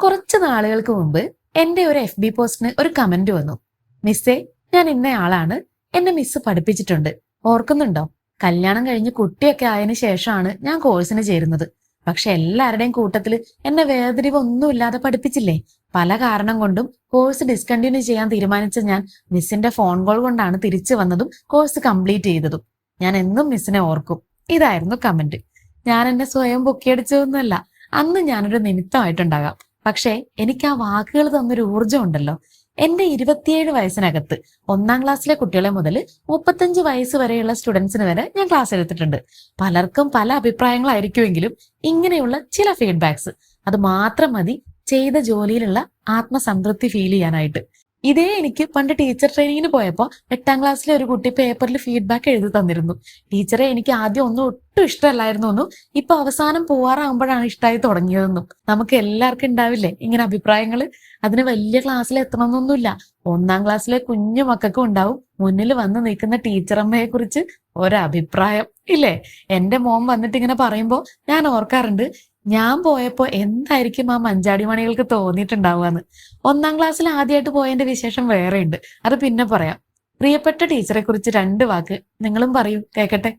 കുറച്ച് നാളുകൾക്ക് മുമ്പ് എന്റെ ഒരു FB പോസ്റ്റിന് ഒരു കമന്റ് വന്നു. മിസ്സേ, ഞാൻ ഇന്നയാളാണ്, എന്നെ മിസ് പഠിപ്പിച്ചിട്ടുണ്ട്, ഓർക്കുന്നുണ്ടോ? കല്യാണം കഴിഞ്ഞ് കുട്ടിയൊക്കെ ആയതിനു ശേഷമാണ് ഞാൻ കോഴ്സിന് ചേരുന്നത്. പക്ഷെ എല്ലാവരുടെയും കൂട്ടത്തിൽ എന്നെ വേർതിരിവൊന്നുമില്ലാതെ പഠിപ്പിച്ചില്ലേ. പല കാരണം കൊണ്ടും കോഴ്സ് ഡിസ്കണ്ടിന്യൂ ചെയ്യാൻ തീരുമാനിച്ച ഞാൻ മിസ്സിന്റെ ഫോൺ കോൾ കൊണ്ടാണ് തിരിച്ചു വന്നതും കോഴ്സ് കംപ്ലീറ്റ് ചെയ്തതും. ഞാൻ എന്നും മിസ്സിനെ ഓർക്കും. ഇതായിരുന്നു കമന്റ്. ഞാൻ എന്നെ സ്വയം പൊക്കിയടിച്ചതൊന്നുമല്ല. അന്ന് ഞാനൊരു നിമിത്തമായിട്ടുണ്ടാകാം. പക്ഷേ എനിക്ക് ആ വാക്കുകൾ തന്നൊരു ഊർജ്ജം ഉണ്ടല്ലോ. എന്റെ 27 വയസ്സിനകത്ത് 1ാം ക്ലാസ്സിലെ കുട്ടികളെ മുതൽ 35 വയസ്സ് വരെയുള്ള സ്റ്റുഡൻസിന് വരെ ഞാൻ ക്ലാസ് എടുത്തിട്ടുണ്ട്. പലർക്കും പല അഭിപ്രായങ്ങളായിരിക്കുമെങ്കിലും ഇങ്ങനെയുള്ള ചില ഫീഡ്ബാക്സ് അത് മാത്രം മതി ചെയ്ത ജോലിയിലുള്ള ആത്മസംതൃപ്തി ഫീൽ ചെയ്യാനായിട്ട്. ഇതേ എനിക്ക് പണ്ട് ടീച്ചർ ട്രെയിനിങ്ങിന് പോയപ്പോൾ 8ാം ക്ലാസ്സിലെ ഒരു കുട്ടി പേപ്പറിൽ ഫീഡ്ബാക്ക് എഴുതി തന്നിരുന്നു. ടീച്ചറെ എനിക്ക് ആദ്യം ഒന്നും ഒട്ടും ഇഷ്ടമല്ലായിരുന്നു എന്നും ഇപ്പൊ അവസാനം പോവാറാകുമ്പോഴാണ് ഇഷ്ടമായി തുടങ്ങിയതെന്നും. നമുക്ക് എല്ലാവർക്കും ഉണ്ടാവില്ലേ ഇങ്ങനെ അഭിപ്രായങ്ങൾ? അതിന് വലിയ ക്ലാസ്സിൽ എത്തണമെന്നൊന്നുമില്ല. 1ാം ക്ലാസ്സിലെ കുഞ്ഞു മക്കൾക്കും ഉണ്ടാവും മുന്നിൽ വന്ന് നിൽക്കുന്ന ടീച്ചറമ്മയെ കുറിച്ച് ഒരഭിപ്രായം, ഇല്ലേ? എന്റെ മോൻ വന്നിട്ട് ഇങ്ങനെ പറയുമ്പോ ഞാൻ ഓർക്കാറുണ്ട്, ഞാൻ പോയപ്പോ എന്തായിരിക്കും ആ മഞ്ചാടി മണികൾക്ക് തോന്നിയിട്ടുണ്ടാവുകയെന്ന്. 1ാം ക്ലാസ്സിൽ ആദ്യമായിട്ട് പോയതിന്റെ വിശേഷം വേറെ ഉണ്ട്, അത് പിന്നെ പറയാം. പ്രിയപ്പെട്ട ടീച്ചറെ കുറിച്ച് 2 വാക്ക് നിങ്ങളും പറയൂ, കേക്കട്ടെ.